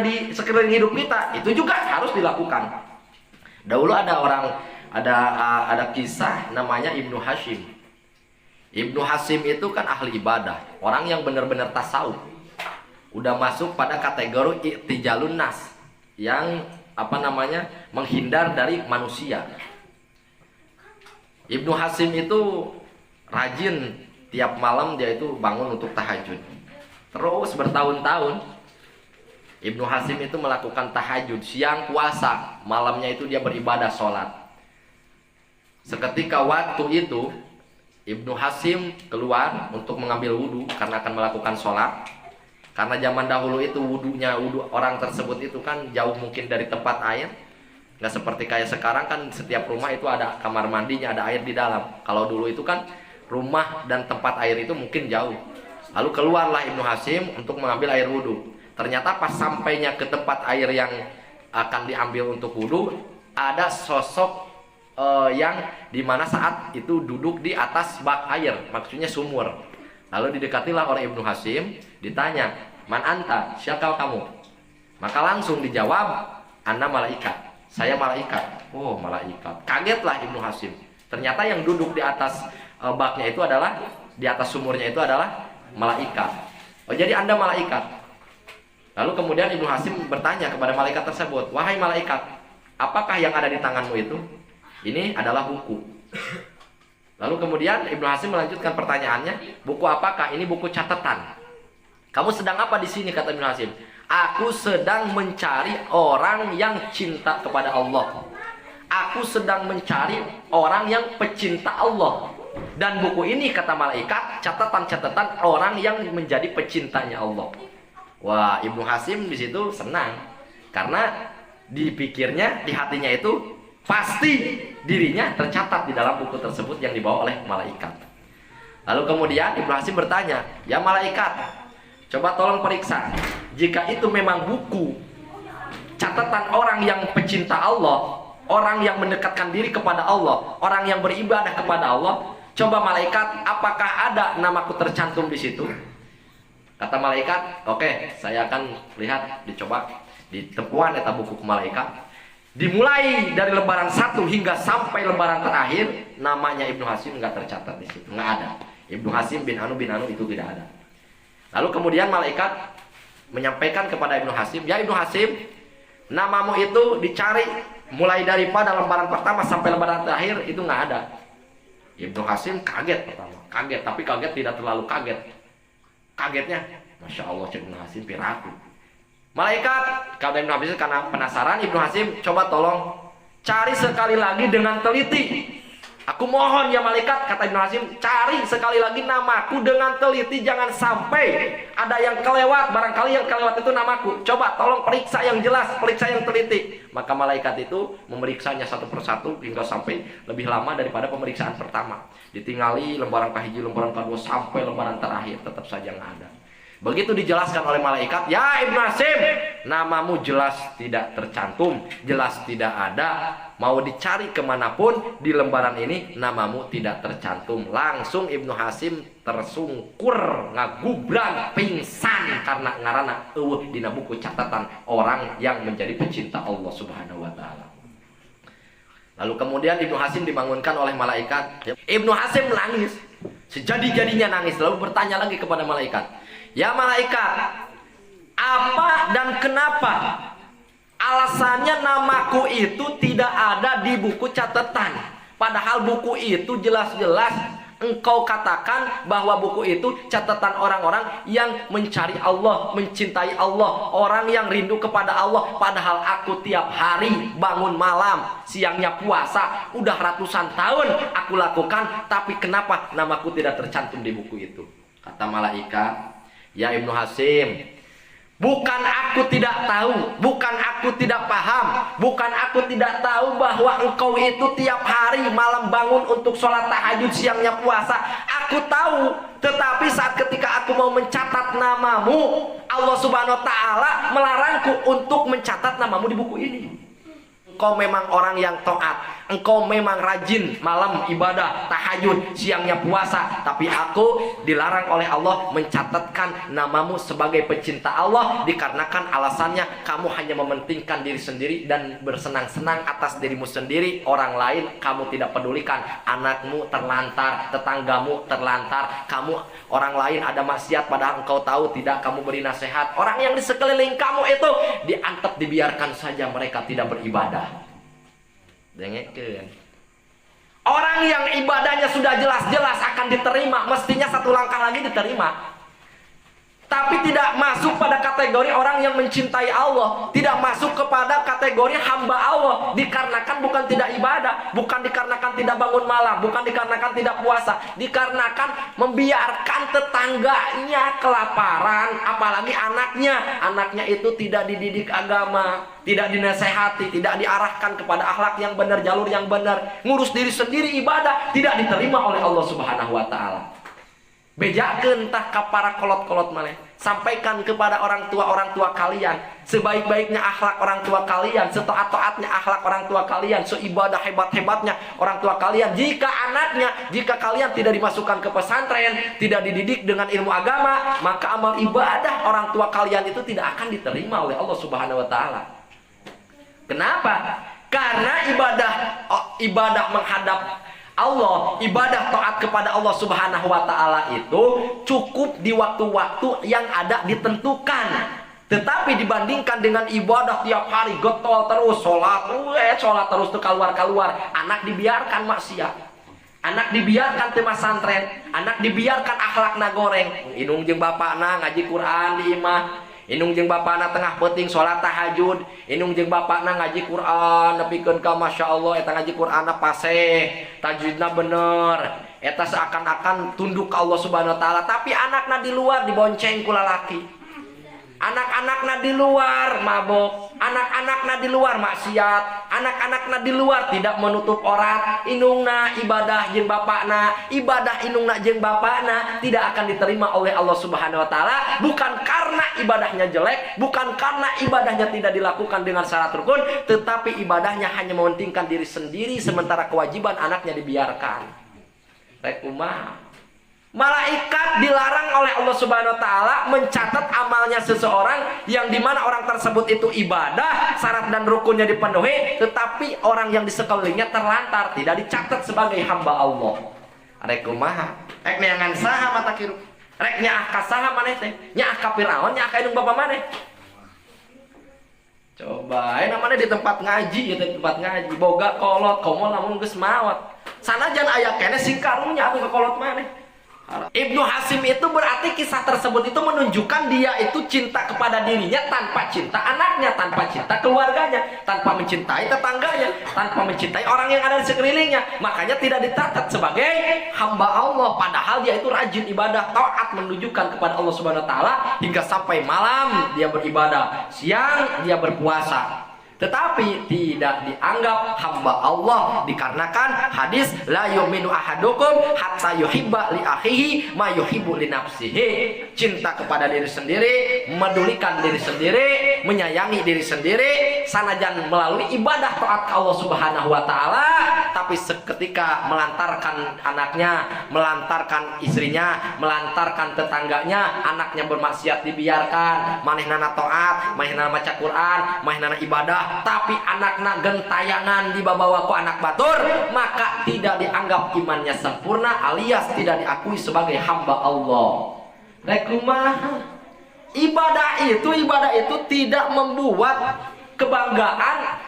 di sekeliling hidup kita itu juga harus dilakukan. Dahulu ada kisah namanya Ibnu Hashim. Ibnu Hashim itu kan ahli ibadah, orang yang benar-benar tasawuf. Udah masuk pada kategori i'tijalun nas, yang menghindar dari manusia. Ibnu Hashim itu rajin, tiap malam dia itu bangun untuk tahajud. Terus bertahun-tahun Ibnu Hashim itu melakukan tahajud, siang puasa, malamnya itu dia beribadah sholat. Seketika waktu itu Ibnu Hashim keluar untuk mengambil wudhu karena akan melakukan sholat. Karena zaman dahulu itu wudhu orang tersebut itu kan jauh mungkin dari tempat air. Nggak seperti kayak sekarang kan setiap rumah itu ada kamar mandinya, ada air di dalam. Kalau dulu itu kan rumah dan tempat air itu mungkin jauh. Lalu keluarlah Ibnu Hashim untuk mengambil air wudhu. Ternyata pas sampainya ke tempat air yang akan diambil untuk wudhu, ada sosok yang dimana saat itu duduk di atas bak air, maksudnya sumur. Lalu didekatilah oleh Ibnu Hashim, ditanya, "Man anta? Siapa kamu?" Maka langsung dijawab, "Ana malaikat." Saya malaikat. Oh, malaikat. Kagetlah Ibnu Hashim. Ternyata yang duduk di atas baknya itu adalah, di atas sumurnya itu adalah malaikat. Oh, jadi Anda malaikat. Lalu kemudian Ibnu Hashim bertanya kepada malaikat tersebut, "Wahai malaikat, apakah yang ada di tanganmu itu?" Ini adalah buku. Lalu kemudian Ibnu Hashim melanjutkan pertanyaannya, "Buku apakah?" "Ini buku catatan." "Kamu sedang apa di sini?" kata Ibnu Hashim. "Aku sedang mencari orang yang cinta kepada Allah. Aku sedang mencari orang yang pecinta Allah. Dan buku ini," kata malaikat, "catatan-catatan orang yang menjadi pecintanya Allah." Wah, Ibnu Hashim di situ senang karena dipikirnya, di hatinya itu pasti dirinya tercatat di dalam buku tersebut yang dibawa oleh malaikat. Lalu kemudian Ibnu Hashim bertanya, "Ya malaikat, coba tolong periksa. Jika itu memang buku catatan orang yang pecinta Allah, orang yang mendekatkan diri kepada Allah, orang yang beribadah kepada Allah, coba malaikat, apakah ada namaku tercantum di situ?" Kata malaikat, "Oke, saya akan lihat, dicoba." Ditempuan eta buku ke malaikat. Dimulai dari lembaran 1 hingga sampai lembaran terakhir, namanya Ibnu Hashim nggak tercatat di situ, nggak ada. Ibnu Hashim bin Anu itu tidak ada. Lalu kemudian malaikat menyampaikan kepada Ibnu Hashim, "Ya Ibnu Hashim, namamu itu dicari mulai daripada lembaran pertama sampai lembaran terakhir itu nggak ada." Ibnu Hashim kaget pertama, kaget, tapi kaget tidak terlalu kaget. Kagetnya, "Masya Allah, Ibnu Hashim piraku." Malaikat, kata Ibnu Hashim karena penasaran, "Ibnu Hashim, coba tolong cari sekali lagi dengan teliti. Aku mohon ya malaikat," kata Ibnu Hashim, "cari sekali lagi namaku dengan teliti, jangan sampai ada yang kelewat. Barangkali yang kelewat itu namaku. Coba tolong periksa yang jelas, periksa yang teliti." Maka malaikat itu memeriksanya satu persatu hingga sampai lebih lama daripada pemeriksaan pertama. Ditinggali lembaran kahiji, lembaran kedua, sampai lembaran terakhir, tetap saja nggak ada. Begitu dijelaskan oleh malaikat, "Ya Ibnu Hashim, namamu jelas tidak tercantum, jelas tidak ada. Mau dicari kemanapun di lembaran ini, namamu tidak tercantum." Langsung Ibnu Hashim tersungkur, ngagubrang, pingsan karena ngarana dina buku catatan orang yang menjadi pecinta Allah Subhanahu wa Ta'ala. Lalu kemudian Ibnu Hashim dibangunkan oleh malaikat. Ibnu Hashim nangis, sejadi-jadinya nangis, lalu bertanya lagi kepada malaikat, "Ya malaikat, apa dan kenapa alasannya namaku itu tidak ada di buku catatan? Padahal buku itu jelas-jelas engkau katakan bahwa buku itu catatan orang-orang yang mencari Allah, mencintai Allah, orang yang rindu kepada Allah. Padahal aku tiap hari bangun malam, siangnya puasa, udah ratusan tahun aku lakukan, tapi kenapa namaku tidak tercantum di buku itu?" Kata malaikat, "Ya Ibnu Hashim, bukan aku tidak tahu, bukan aku tidak paham, bukan aku tidak tahu bahwa engkau itu tiap hari malam bangun untuk sholat tahajud, siangnya puasa. Aku tahu, tetapi saat ketika aku mau mencatat namamu, Allah Subhanahu wa Ta'ala melarangku untuk mencatat namamu di buku ini. Engkau memang orang yang taat, engkau memang rajin malam ibadah, tahajud, siangnya puasa, tapi aku dilarang oleh Allah mencatatkan namamu sebagai pecinta Allah, dikarenakan alasannya kamu hanya mementingkan diri sendiri dan bersenang-senang atas dirimu sendiri. Orang lain kamu tidak pedulikan. Anakmu terlantar, tetanggamu terlantar, kamu orang lain ada maksiat padahal engkau tahu tidak, kamu beri nasihat. Orang yang di sekeliling kamu itu diantep, dibiarkan saja mereka tidak beribadah. Dengekeun. Orang yang ibadahnya sudah jelas-jelas akan diterima, mestinya satu langkah lagi diterima, tapi tidak masuk pada kategori orang yang mencintai Allah, tidak masuk kepada kategori hamba Allah, dikarenakan bukan tidak ibadah, bukan dikarenakan tidak bangun malam, bukan dikarenakan tidak puasa, dikarenakan membiarkan tetangganya kelaparan, apalagi anaknya itu tidak dididik agama, tidak dinasehati, tidak diarahkan kepada akhlak yang benar, jalur yang benar, ngurus diri sendiri ibadah, tidak diterima oleh Allah Subhanahu wa taala. Bejakeun tah ka para kolot-kolot maneh. Sampaikan kepada orang tua kalian sebaik-baiknya akhlak orang tua kalian, setaat-taatnya akhlak orang tua kalian, seibadah hebat-hebatnya orang tua kalian. Jika kalian tidak dimasukkan ke pesantren, tidak dididik dengan ilmu agama, maka amal ibadah orang tua kalian itu tidak akan diterima oleh Allah Subhanahu wa taala. Kenapa? Karena ibadah menghadap Allah, ibadah taat kepada Allah Subhanahu wa taala itu cukup di waktu-waktu yang ada ditentukan. Tetapi dibandingkan dengan ibadah tiap hari getol terus, sholat terus tuh keluar, anak dibiarkan maksiat, anak dibiarkan teu masantren, anak dibiarkan akhlakna goreng, indung jeung bapakna ngaji Quran di imah, indung jeung bapakna tengah peuting sholat tahajud, indung jeung bapakna ngaji Quran nepikeun ka masyaallah eta ngaji Qur'anna paseh, tajwidna bener, eta seakan-akan tunduk ke Allah Subhanahu wa taala, tapi anakna di luar dibonceng ku lalaki. Anak-anakna di luar mabok, anak-anakna di luar maksiat, anak-anakna di luar tidak menutup aurat, indungna ibadah jeung bapakna, ibadah indungna jeung bapakna tidak akan diterima oleh Allah Subhanahu wa taala, bukan karena ibadahnya jelek, bukan karena ibadahnya tidak dilakukan dengan syarat rukun, tetapi ibadahnya hanya mementingkan diri sendiri sementara kewajiban anaknya dibiarkan. Rek kumaha? Malaikat dilarang oleh Allah Subhanahu wa taala mencatat amalnya seseorang yang dimana orang tersebut itu ibadah, syarat dan rukunnya dipenuhi, tetapi orang yang di sekelilingnya terlantar, tidak dicatat sebagai hamba Allah. Rek kumaha? Rek neangan saha mata kiru? Rek nyaah ka saha maneh teh? Nyaah ka Firaun, nyaah ka indung bapa maneh? Coba namanya di tempat ngaji, di tempat ngaji boga kolot, komo lamun geus maot. Sanajan aya keneh sing karunya atuh ka kolot maneh. Ibnu Hasim itu berarti kisah tersebut itu menunjukkan dia itu cinta kepada dirinya tanpa cinta anaknya, tanpa cinta keluarganya, tanpa mencintai tetangganya, tanpa mencintai orang yang ada di sekelilingnya. Makanya tidak dicatat sebagai hamba Allah, padahal dia itu rajin ibadah, taat menunjukkan kepada Allah Subhanahu wa taala hingga sampai malam dia beribadah, siang dia berpuasa. Tetapi tidak dianggap hamba Allah dikarenakan hadis la yu'minu ahadukum hatta yuhibba li akhihi ma yuhibbu li nafsihi. Cinta kepada diri sendiri, memedulikan diri sendiri, menyayangi diri sendiri sanajan melalui ibadah taat Allah Subhanahu wa taala, tapi seketika melantarkan anaknya, melantarkan istrinya, melantarkan tetangganya, anaknya bermaksiat dibiarkan, manehna taat, manehna maca Quran, manehna ibadah, tapi anakna gentayangan dibawa ku anak batur, maka tidak dianggap imannya sempurna alias tidak diakui sebagai hamba Allah. Rek kumaha? Ibadah itu tidak membuat kebanggaan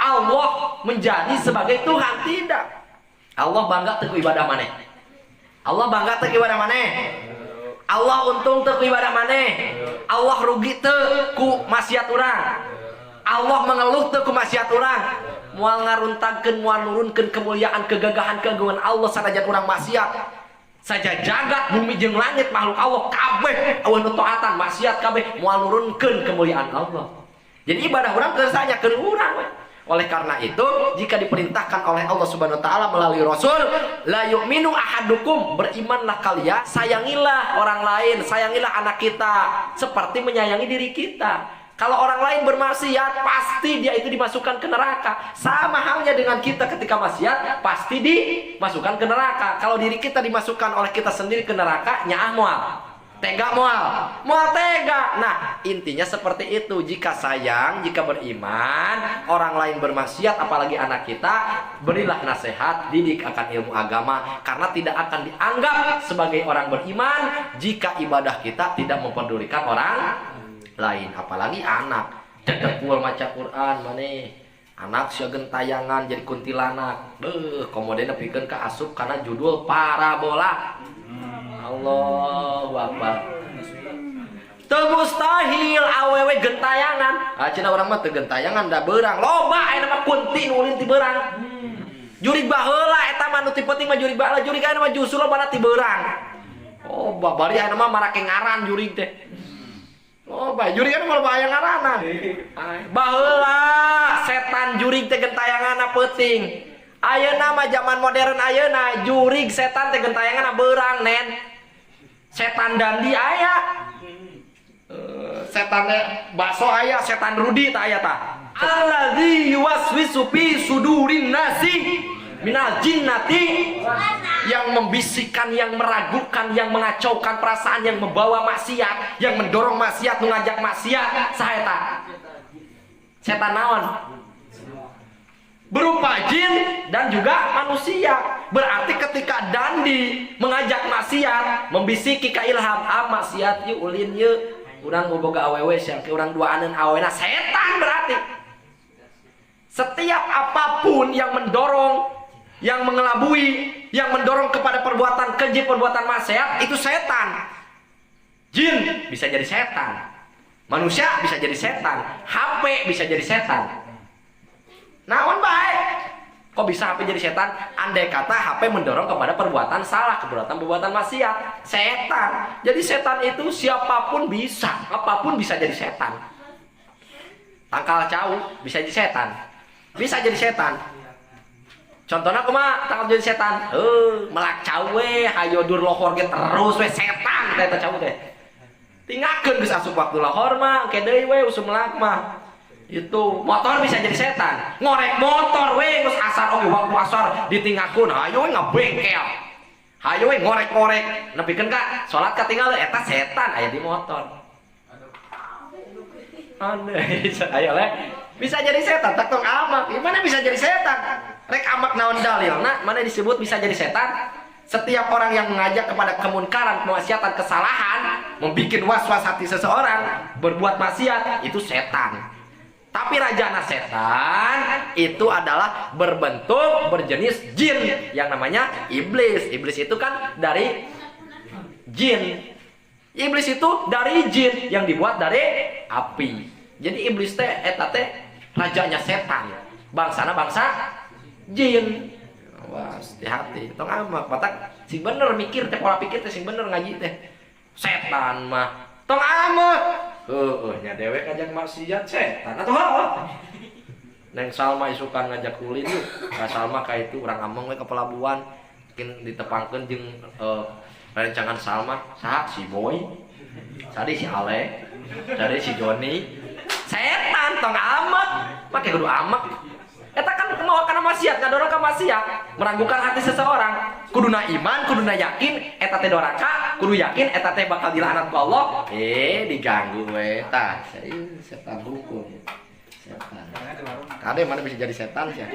Allah menjadi sebagai Tuhan, tidak. Allah bangga teu ibadah maneh. Allah bangga teu ibadah maneh. Allah untung teu ibadah maneh. Allah rugi teu ku maksiat urang. Allah mengeluh teu ku maksiat urang, moal ngaruntagkeun, moal nurunkeun kemuliaan, kegagahan, keagungan Allah sanajan urang maksiat. Saja jagat bumi jeung langit makhluk Allah kabeh aweun taatan maksiat kabeh moal nurunkeun kemuliaan Allah. Jadi ibadah urang kersanya keun urang we. Oleh karena itu, jika diperintahkan oleh Allah Subhanahu wa taala melalui Rasul, la yu'minu ahadukum, berimanlah kalian, sayangilah orang lain, sayangilah anak kita seperti menyayangi diri kita. Kalau orang lain bermaksiat, pasti dia itu dimasukkan ke neraka. Sama halnya dengan kita ketika maksiat, pasti dimasukkan ke neraka. Kalau diri kita dimasukkan oleh kita sendiri ke neraka, nyaah mual. Tega mual tega. Nah, intinya seperti itu. Jika sayang, jika beriman, orang lain bermaksiat, apalagi anak kita, berilah nasihat, didik akan ilmu agama. Karena tidak akan dianggap sebagai orang beriman jika ibadah kita tidak mempedulikan orang lain, apalagi anak dedekul maca Quran maneh anak sia gentayangan jadi kuntilanak kemudian nepikeun ka asup karena judul parabola. Allahu Akbar. Teu mustahil awewe gentayangan. Cenah urang mah teu gentayangan da beurang loba aya mah kunti nu ulin ti beurang. Jurig baheula eta mah nu ti penting mah jurig baheula, jurig aya mah justru loba ti beurang. Oh babari aya mah marake ngaran jurig teh. Oh, jurig kan kalau bahaya ngarana. Baheula setan jurig teh gentayanganna peuting. Ayeuna mah zaman modern ayeuna jurig setan teh gentayanganna beurang nen. Setan dandi aya. Setan bakso aya, setan Rudi tah aya tah. Alladzi yuwaswisu fi sudurin nasi minal jinnati, yang membisikkan, yang meragukan, yang mengacaukan perasaan, yang membawa maksiat, yang mendorong maksiat, mengajak maksiat. Saeta setan naon? Berupa jin dan juga manusia. Berarti ketika dandi mengajak maksiat, membisiki ka ilham, maksiat yuk ulin yuk, urang boga awewe sia ke urang duaaneun awena, setan berarti. Setiap apapun yang mendorong, yang mengelabui, yang mendorong kepada perbuatan keji, perbuatan maksiat, itu setan. Jin bisa jadi setan, manusia bisa jadi setan, HP bisa jadi setan. Naon baik? Kok bisa HP jadi setan? Andai kata HP mendorong kepada perbuatan salah, perbuatan maksiat, setan. Jadi setan itu siapapun bisa, apapun bisa jadi setan. Tangkal cau bisa jadi setan, bisa jadi setan. Contohnya kumaha tangkap jadi setan? Melak cawe, hayo dur lohor ge terus we setan eta cawe teh. Tinggalkeun geus asup waktu lohor mah, ke deui we usum melak mah. Itu motor bisa jadi setan. Ngorek motor we geus asar oge waktu asar ditinggalkeun, hayo we ngabengkel. Hayo we ngorek-ngorek. Nepikeun ka salat katinggal eta setan aya di motor. Aneh, ayo le. Bisa jadi setan, tak tong amak. Gimana bisa jadi setan? Rek amak naon dalilna, mana disebut bisa jadi setan? Setiap orang yang mengajak kepada kemunkaran, kemaksiatan, kesalahan, membikin was-was hati seseorang, berbuat maksiat, itu setan. Tapi rajana setan itu adalah berbentuk berjenis jin yang namanya iblis. Iblis itu kan dari jin. Iblis itu dari jin yang dibuat dari api. Jadi iblis teh eta teh rajanya setan, bangsana bangsa jin. Wah, hati-hati. Tong amak batak sing bener mikir teh, pola pikir teh sing bener ngaji teh. Setan mah tong amak. Nya dewek ngajak maksiat setan atuh heuh. Neng Salma isukan ngajak ulin yuk. Ka Salma ka itu urang among we ke pelabuhan. Mungkin ditepangkeun jeung rencangan Salma, saha si Boy. Tadi si Ale, tadi si Joni. Setan tong amak, make kudu amak. Eta kan mau kana maksiat, ngadorong ka maksiat, meragukan hati seseorang. Kuduna iman, kuduna yakin eta teh doraka, kudu yakin eta teh bakal dilaknat ku Allah. Diganggu we tah. Setan hukum. Setan. Kade mana bisa jadi setan sih?